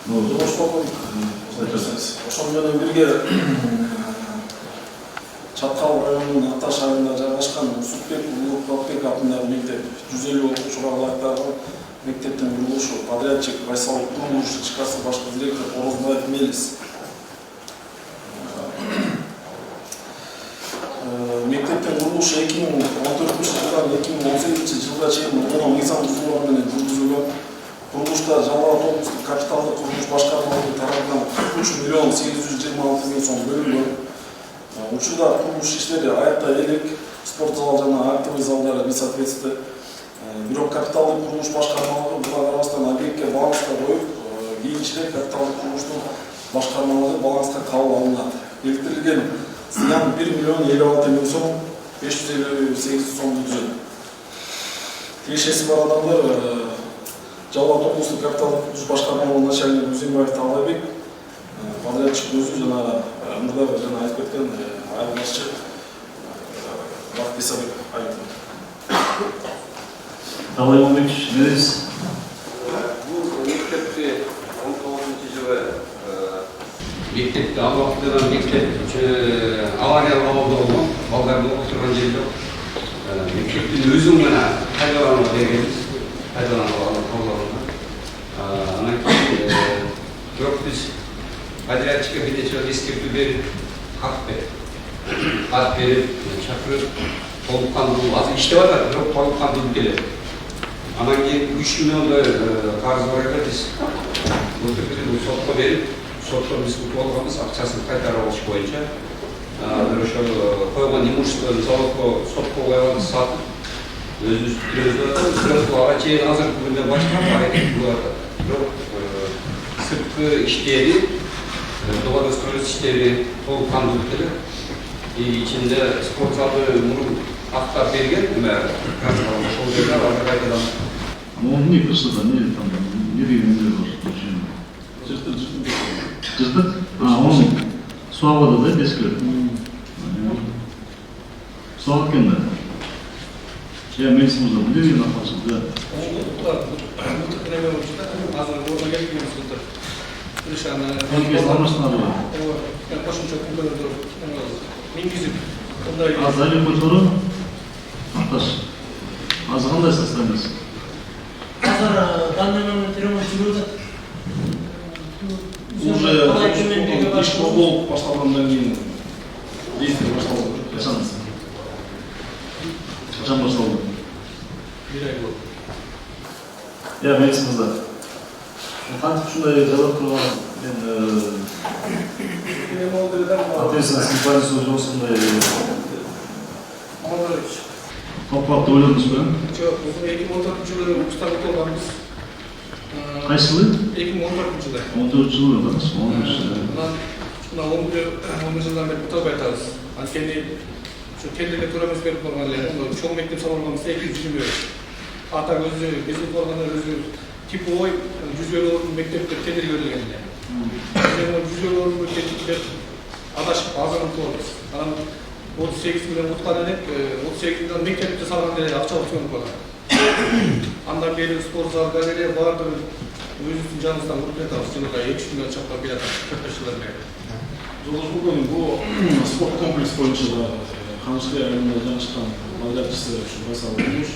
Ошол менен бирге Чаткал районунун Акташ айылында жайгашкан Усупбек Улукбек атындагы мектеп 150 окуучуга ылайыктагы мектептин курулушу подрядчик Байсал Курулуш ишкасы башкы директор Орозбаев Мелис. Мектептин курулушу 2014-жылдан 2018-жылга чейин мына мыйзам бузуулар менен жүргүзүлгөн. Курулушта Жалал Абад облустук капиталдык курулуш башкармалыгы тарабынан 43 миллион 826 миң сом бөлүнгөн. Учурда курулуш иштери аякта элек, спорт зал жана актовый залдары несоответствие. Бирок капиталдык курулуш башкармалыгы буга карабастан объектке баланска коюп, кийинчерээк капиталдык курулуштун башкармалыгы баланска кабыл алынат. Келтирилген зыян 1 миллион 56 миң сом 558 сомду түзөт. Тиешеси бар адамдар Жалал Абад облустук капиталдык курулуш башкармалыгынын начальниги Узимбаев Талабек, подрядчик өзү жана мурдагы жана айтып кеткен айыл башчы Бакыт Исабек айтты. Талай Омбекович, не дедиз? Бул мектепти 19-жылы мектепти ал убактыдан мектеп авариялык абалда болгон, балдарды окутурган жери жок. Мектептин өзүн гана пайдаланууга бергенбиз, пайдаланууга колдонууга. Анан кийин бирок биз подрядчикке бир нече жолу эскертүү берип, кат берип, чакырып, толук кандуу азыр иштеп атат, бирок толук кандуу келет. Анан кийин 3 миллиондой карыз бар эле биз бул сотко берип, сотто биз утуп алганбыз, акчасын кайтарып алыш боюнча. Бир ошол койгон имуществону заводко сотко коюп сатып, өзүбүз бирок ага чейин азыркы күндө башка аракет кылып атат. Бирок сырткы иштери, договордоштуруш иштери толук кандуу келет. İçinde spor залды мурун актап берген, ошол жерде алар кайтадан. Он не просто не там не видно жыртык. Он суавада да бескилет. Суав экен да. Я месяцымызда не видно находится, да. Азыр ордуна келгенбиз былтыр. Крышаны кошумча күнкөлөрдү мингизип, мындай азали көтөрүп, Акташ. Азыр кандай состояниясы? Азыр данный момент ремонт жүрүп атат. Уже иш болуп башталгандан кийин действие башталды. Качан башталды? бир ай болду. Я месяцымызда. Кантип ушундай жазап турган ответственность позицию жосундай топлап ойлодуңузбу? Жок, 2014-жылы уставга толганбыз. Кайсы жылы? 2014-жылы. 14-жылы да, 10 жылдан бери толбой атабыз. Анткени ушу тендерге туура эмес берип койгон эле, чоң мектеп салганбыз 220. Ата көзү, биздин органдар өзү типовой 100 орун мектепте тендерге берилген эле. 100 орун мектептер адашып азырын тоорбуз. Анан 38 миллион уткан элек, 38 миллион мектепти салган эле акча өткөн болот. Андан бери спорт зал, галерея баардыгын өзүбүздүн жаныбыздан куруп жатабыз. Жылда 2 миллион чаптап келатат 4 жылдан бери. Жолдош бүгүн бул спорт комплекс боюнча да Канышкы айылында жайгашкан подрядчысы Байсал Курулуш.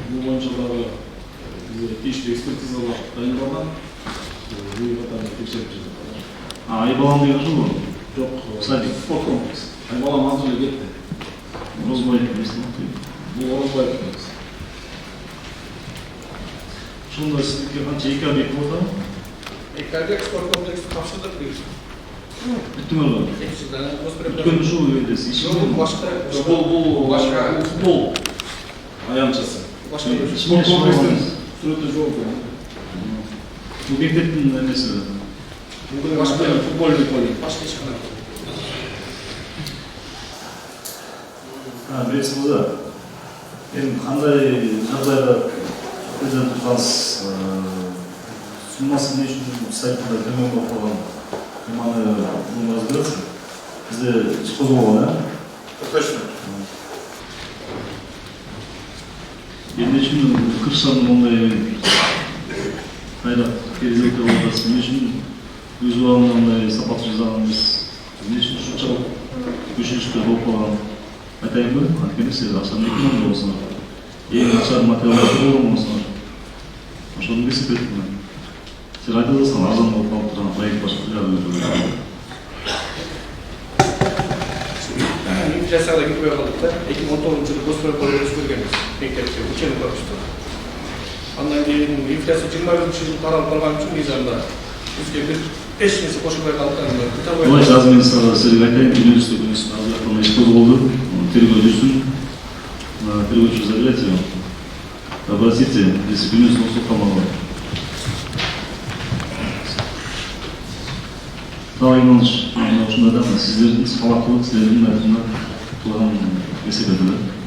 Бул боюнча дагы тиештүү экспертизалар дайындалган. Бул катары текшерип жатат. Айбалам деген ошол? Жок, садик спорт комплекс. Айбалам азыр эле кетти. Орозбаев эмес. Бул Орозбаев эмес. Ошондо сиздики канча 2 объект болду? Экобек спорт комплекси тапшырдык биз. Бүттүң алган. Бүткөн ушул жердеси иши башка. Бул башка футбол аянтчасы. Башка спорт комплекстин сүрөтү жок. Бул мектептин эмеси. Бул башка футбольный поле. Башка эч кандай. Билесиңиз, эми кандай жагдайда көздөй тургансыз, суммасы эмне үчүн сайтында төмөн болуп калган сумманы булмаз бирок бизде иш козголгон, Точно. Эмне үчүн кырсанын мондай кайда келешекте болғанбыз. Мен үшін өз уақытымда сапат жасағанбыз. Мен үшін шыншалық үшіншілікте болып қалған. Айтайын ба? Анткени сіз ақшаны 2 мың болсыңар. Ең нашар материалдар болған болсыңар. Ошоны кесіп еттім. Сіз айтып жатсаң, арзан болып қалып тұрған проект башқалар. Инфляцияға кетпей қалдық та. 2019 жылы госпройбор өзгергенбіз. Мектепте учебный корпуста. Андан кейін инфляция 25 жыл таралып қалған үшін мизанда бізге бір ешнәрсе қосылмай қалған. Олайша аз мен сізге айтайын, университет азырақпен іс қозғалды. Тергөө жүрсүн. Тергөөчү заявляйте. Обратите, если принесу сухомолку. Талай Иванович, ушундай да сиздердин салаттуулук силердин айтымына турган эсеп этилет.